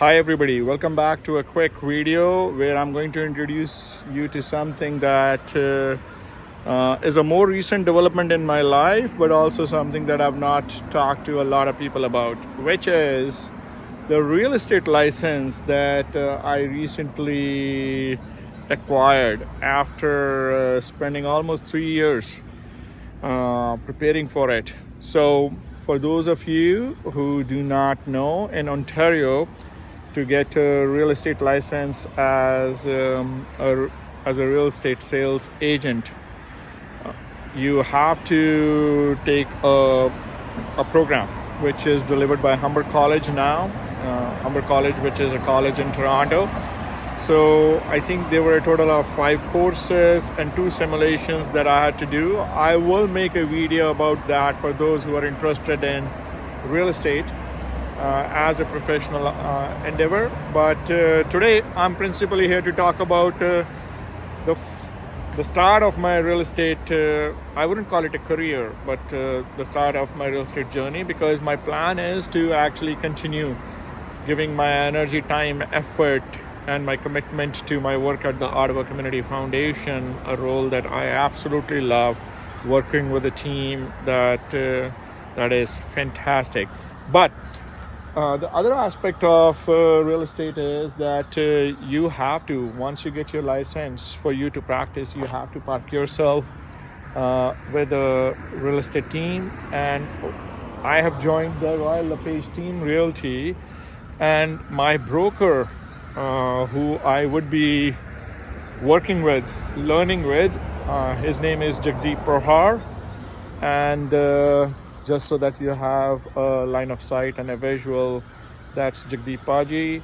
Hi everybody, welcome back to a quick video where I'm going to introduce you to something that is a more recent development in my life, but also something that I've not talked to a lot of people about, which is the real estate license that I recently acquired after spending almost 3 years preparing for it. So, for those of you who do not know, in Ontario, to get a real estate license as a real estate sales agent, you have to take a program which is delivered by Humber College now. Humber College, which is a college in Toronto. So I think there were a total of 5 courses and 2 simulations that I had to do. I will make a video about that for those who are interested in real estate as a professional endeavor. But today I'm principally here to talk about the start of my real estate. I wouldn't call it a career, but the start of my real estate journey, because my plan is to actually continue giving my energy, time, effort, and my commitment to my work at the Ottawa Community Foundation, a role that I absolutely love, working with a team that is fantastic. But the other aspect of real estate is that you have to, once you get your license, for you to practice, you have to park yourself with a real estate team. And I have joined the Royal LePage Team Realty, and my broker, who I would be working with, learning with, his name is Jagdeep Perhar. And just so that you have a line of sight and a visual, that's Jagdeep Paji.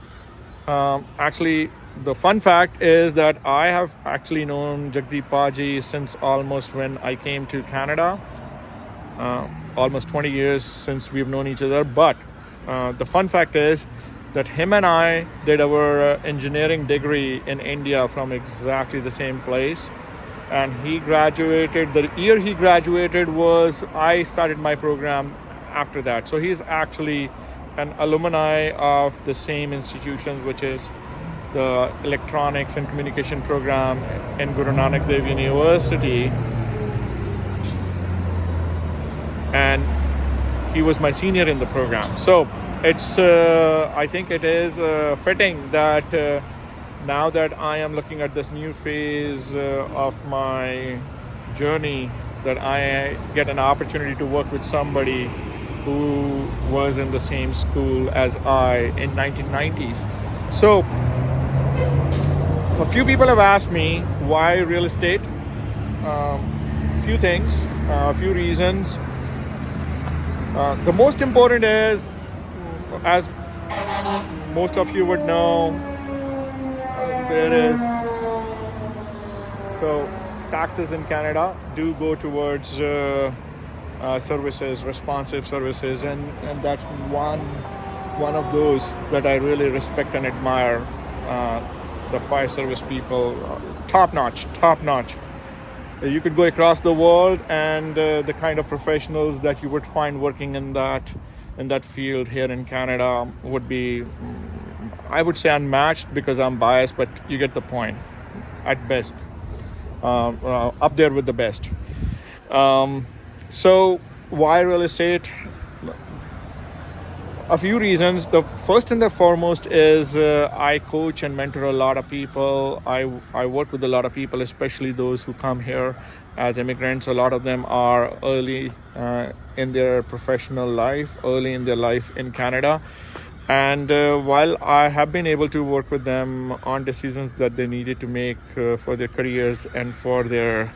Actually, the fun fact is that I have actually known Jagdeep Paji since almost when I came to Canada. Almost 20 years since we've known each other. But the fun fact is that him and I did our engineering degree in India from exactly the same place. And he graduated, the year he graduated was, I started my program after that. So he's actually an alumni of the same institutions, which is the Electronics and Communication program in Guru Nanak Dev University. And he was my senior in the program. So it's, I think it is fitting that now that I am looking at this new phase of my journey, that I get an opportunity to work with somebody who was in the same school as I in 1990s. So a few people have asked me why real estate. Few things, a few reasons. The most important is, as most of you would know, there is, so taxes in Canada do go towards services, responsive services, and that's one of those that I really respect and admire. The fire service people, top notch. You could go across the world, and the kind of professionals that you would find working in that field here in Canada would be, I would say, unmatched, because I'm biased, but you get the point. At best, up there with the best. So why real estate? A few reasons. The first and the foremost is I coach and mentor a lot of people. I work with a lot of people, especially those who come here as immigrants. A lot of them are early in their professional life, early in their life in Canada. And while I have been able to work with them on decisions that they needed to make for their careers and for their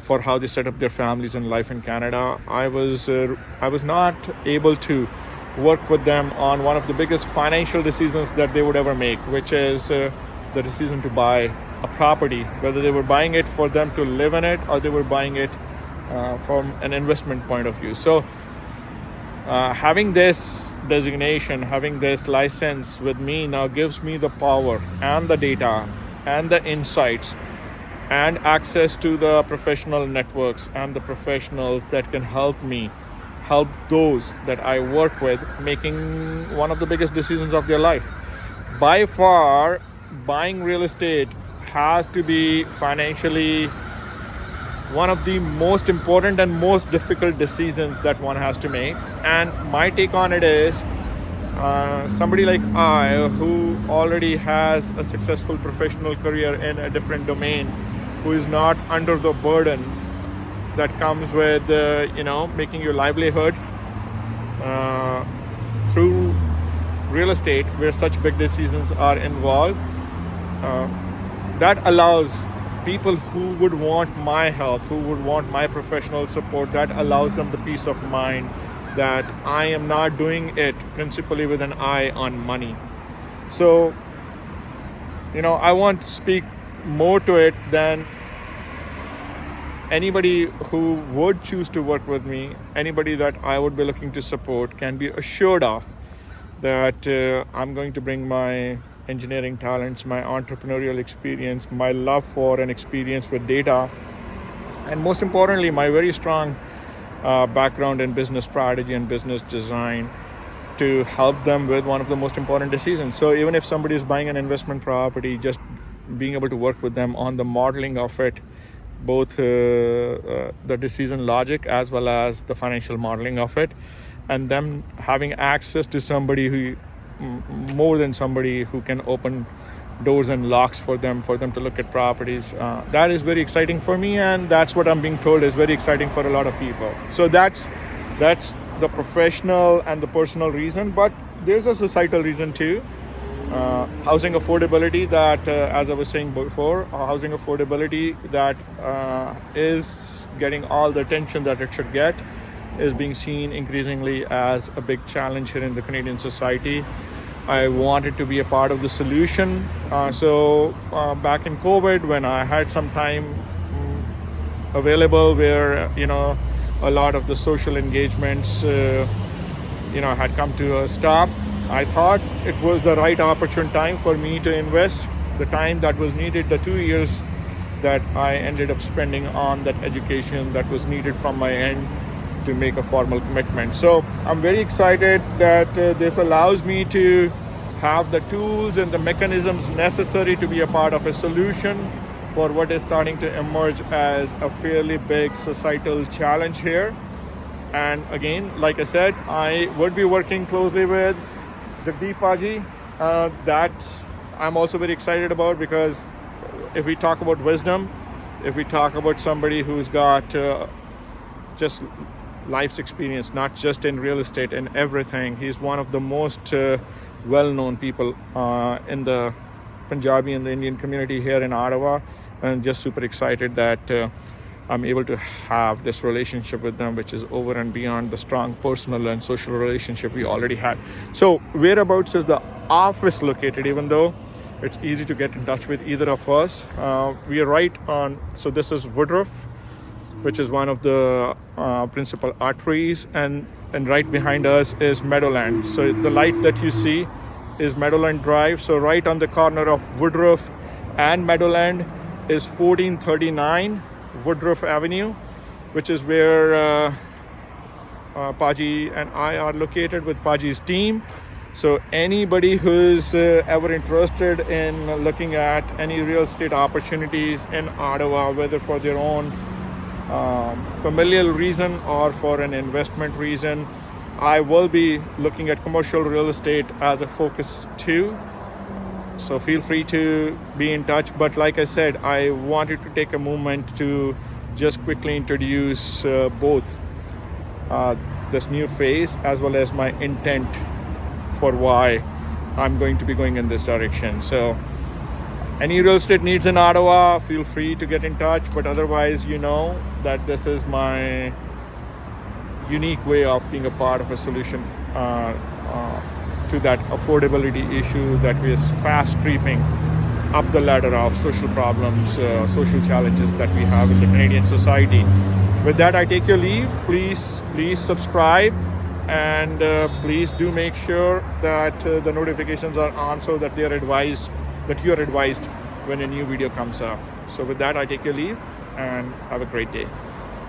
for how they set up their families and life in Canada, I was not able to work with them on one of the biggest financial decisions that they would ever make, which is the decision to buy a property, whether they were buying it for them to live in it or they were buying it from an investment point of view. So having this designation, having this license with me now gives me the power and the data and the insights and access to the professional networks and the professionals that can help me help those that I work with making one of the biggest decisions of their life. By far, buying real estate has to be financially one of the most important and most difficult decisions that one has to make. And my take on it is somebody like I, who already has a successful professional career in a different domain, who is not under the burden that comes with making your livelihood through real estate, where such big decisions are involved, that allows people who would want my help, who would want my professional support, that allows them the peace of mind that I am not doing it principally with an eye on money. So, I want to speak more to it than anybody who would choose to work with me, anybody that I would be looking to support, can be assured of that I'm going to bring my engineering talents, my entrepreneurial experience, my love for and experience with data, and most importantly, my very strong background in business strategy and business design to help them with one of the most important decisions. So even if somebody is buying an investment property, just being able to work with them on the modeling of it, both the decision logic as well as the financial modeling of it, and them having access to somebody who, more than somebody who can open doors and locks for them to look at properties. That is very exciting for me, and that's what I'm being told is very exciting for a lot of people. So that's the professional and the personal reason, but there's a societal reason too. Housing affordability that, as I was saying before, housing affordability that is getting all the attention that it should get, is being seen increasingly as a big challenge here in the Canadian society. I wanted to be a part of the solution. So back in COVID, when I had some time available where, a lot of the social engagements, had come to a stop, I thought it was the right opportune time for me to invest the time that was needed, the 2 years that I ended up spending on that education that was needed from my end to make a formal commitment. So I'm very excited that this allows me to have the tools and the mechanisms necessary to be a part of a solution for what is starting to emerge as a fairly big societal challenge here. And again, like I said, I would be working closely with Jagdeep Perhar. That I'm also very excited about, because if we talk about wisdom, if we talk about somebody who's got just life's experience, not just in real estate and everything, he's one of the most well-known people in the Punjabi and the Indian community here in Ottawa, and just super excited that I'm able to have this relationship with them, which is over and beyond the strong personal and social relationship we already had. So whereabouts is the office located? Even though it's easy to get in touch with either of us, we are right on, so this is Woodruff, which is one of the principal arteries, and right behind us is Meadowland. So the light that you see is Meadowland Drive. So right on the corner of Woodruff and Meadowland is 1439 Woodruff Avenue, which is where Paji and I are located with Paji's team. So anybody who's ever interested in looking at any real estate opportunities in Ottawa, whether for their own familial reason or for an investment reason, I will be looking at commercial real estate as a focus too. So feel free to be in touch. But like I said, I wanted to take a moment to just quickly introduce both this new phase as well as my intent for why I'm going to be going in this direction. So any real estate needs in Ottawa, feel free to get in touch. But otherwise, that this is my unique way of being a part of a solution to that affordability issue that is fast creeping up the ladder of social problems, social challenges that we have in the Canadian society. With that, I take your leave. Please subscribe, and please do make sure that the notifications are on, so that you're advised when a new video comes up. So with that, I take your leave, and have a great day.